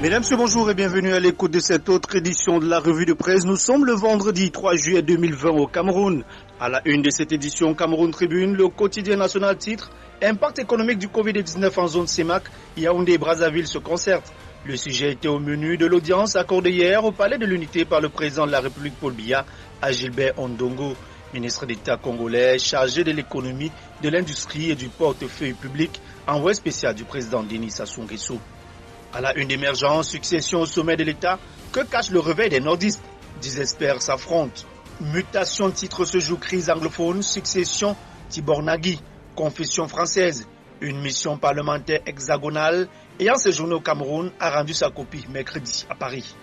Mesdames, bonjour et bienvenue à l'écoute de cette autre édition de la revue de presse. Nous sommes le vendredi 3 juillet 2020 au Cameroun. À la une de cette édition Cameroun Tribune, le quotidien national titre « Impact économique du Covid-19 en zone CEMAC, Yaoundé et Brazzaville se concertent ». Le sujet était au menu de l'audience accordée hier au Palais de l'Unité par le président de la République Paul Biya à Gilbert Ondongo, ministre d'État congolais chargé de l'économie, de l'industrie et du portefeuille public, envoyé spécial du président Denis Sassou Nguesso. À la une d'émergence, succession au sommet de l'État, que cache le réveil des nordistes? 10 experts s'affrontent. Mutation de titre ce jour, crise anglophone, succession Tibor Nagui, confession française. Une mission parlementaire hexagonale ayant séjourné au Cameroun a rendu sa copie mercredi à Paris.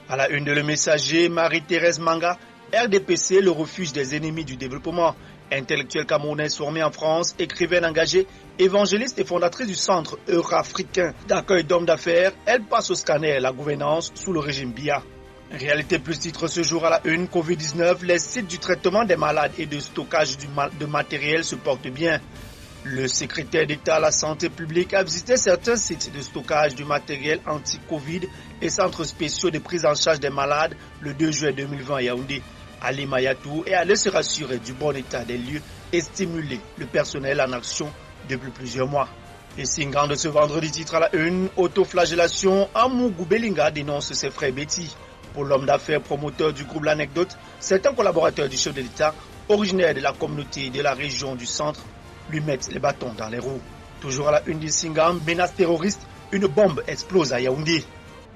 À la une de Le Messager, Marie-Thérèse Manga, RDPC, le refuge des ennemis du développement. Intellectuelle camerounaise formée en France, écrivaine engagée, évangéliste et fondatrice du Centre eurafricain d'accueil d'hommes d'affaires, elle passe au scanner la gouvernance sous le régime Biya. Réalité plus titre ce jour à la une, Covid-19, les sites du traitement des malades et de stockage de matériel se portent bien. Le secrétaire d'État à la santé publique a visité certains sites de stockage du matériel anti-Covid et centres spéciaux de prise en charge des malades le 2 juillet 2020 à Yaoundé. Ali Mayatou est allé se rassurer du bon état des lieux et stimuler le personnel en action depuis plusieurs mois. Et Singan de ce vendredi titre à la une, autoflagellation, Amougou Belinga dénonce ses frères Betty. Pour l'homme d'affaires promoteur du groupe L'Anecdote, c'est un collaborateur du chef de l'État, originaire de la communauté de la région du centre, lui mettent les bâtons dans les roues. Toujours à la une du Singan, menace terroriste, une bombe explose à Yaoundé.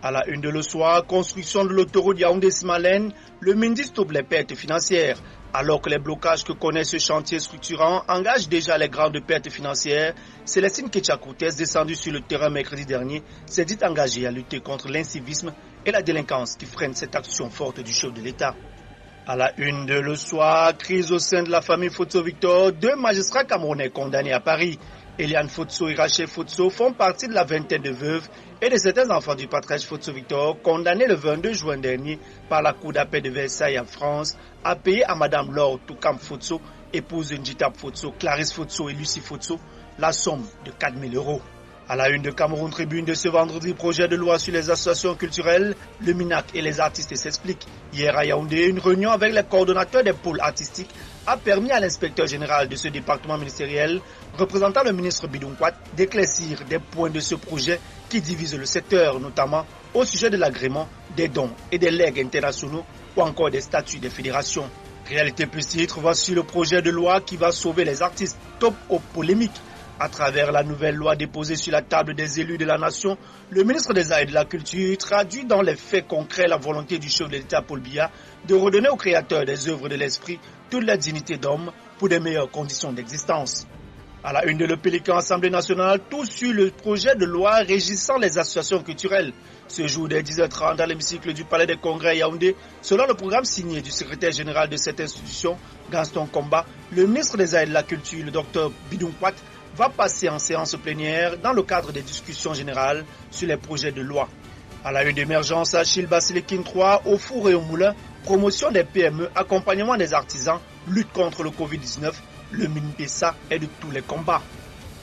À la une de Le Soir, construction de l'autoroute Yaoundé-Simalène, le Mindi stoppe les pertes financières. Alors que les blocages que connaît ce chantier structurant engagent déjà les grandes pertes financières, Célestine Ketchakoutes, descendue sur le terrain mercredi dernier, s'est dit engagée à lutter contre l'incivisme et la délinquance qui freinent cette action forte du chef de l'État. À la une de Le Soir, crise au sein de la famille Fotso-Victor, 2 magistrats camerounais condamnés à Paris. Eliane Fotso et Rachel Fotso font partie de la vingtaine de veuves et de certains enfants du patriarche Fotso-Victor condamnés le 22 juin dernier par la Cour d'appel de Versailles en France à payer à Madame Laure Toukam Fotso, épouse de Njitap Fotso, Clarisse Fotso et Lucie Fotso, la somme de 4 000 €. À la une de Cameroun Tribune de ce vendredi, projet de loi sur les associations culturelles, le MINAC et les artistes s'expliquent. Hier à Yaoundé, une réunion avec les coordonnateurs des pôles artistiques a permis à l'inspecteur général de ce département ministériel, représentant le ministre Bidunkwat, d'éclaircir des points de ce projet qui divise le secteur, notamment au sujet de l'agrément, des dons et des legs internationaux ou encore des statuts des fédérations. Réalité plus titre, voici le projet de loi qui va sauver les artistes, top aux polémiques. À travers la nouvelle loi déposée sur la table des élus de la nation, le ministre des Arts et de la Culture traduit dans les faits concrets la volonté du chef de l'État Paul Biya de redonner aux créateurs des œuvres de l'esprit toute la dignité d'homme pour de meilleures conditions d'existence. À la une de Le Pélican, Assemblée nationale, tout sur le projet de loi régissant les associations culturelles. Ce jour dès 10h30 dans l'hémicycle du Palais des Congrès à Yaoundé, selon le programme signé du secrétaire général de cette institution, Gaston Komba, le ministre des Arts et de la Culture, le docteur Bidunkwat, va passer en séance plénière dans le cadre des discussions générales sur les projets de loi. À la une d'émergence, Achille Basilikine 3, au four et au moulin, promotion des PME, accompagnement des artisans, lutte contre le Covid-19, le MINPESA est de tous les combats.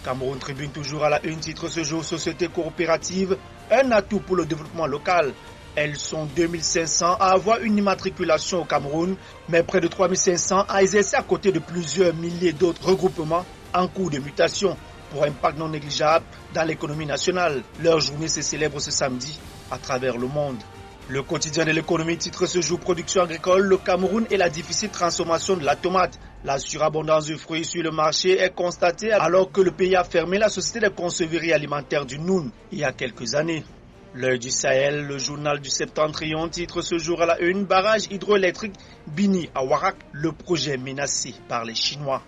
Cameroun Tribune toujours à la une, titre ce jour, société coopérative, un atout pour le développement local. Elles sont 2500 à avoir une immatriculation au Cameroun, mais près de 3500 à exercer à côté de plusieurs milliers d'autres regroupements en cours de mutation pour impact non négligeable dans l'économie nationale. Leur journée se célèbre ce samedi à travers le monde. Le quotidien de l'économie titre ce jour production agricole, le Cameroun et la difficile transformation de la tomate. La surabondance de fruits sur le marché est constatée alors que le pays a fermé la société de conserverie alimentaire du Noun il y a quelques années. L'œil du Sahel, le journal du Septentrion, titre ce jour à la une, barrage hydroélectrique Bini à Warak, le projet menacé par les Chinois.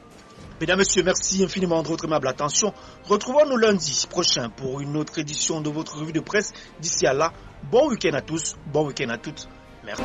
Mesdames, Messieurs, merci infiniment de votre aimable attention. Retrouvons-nous lundi prochain pour une autre édition de votre revue de presse. D'ici à là, bon week-end à tous, bon week-end à toutes. Merci.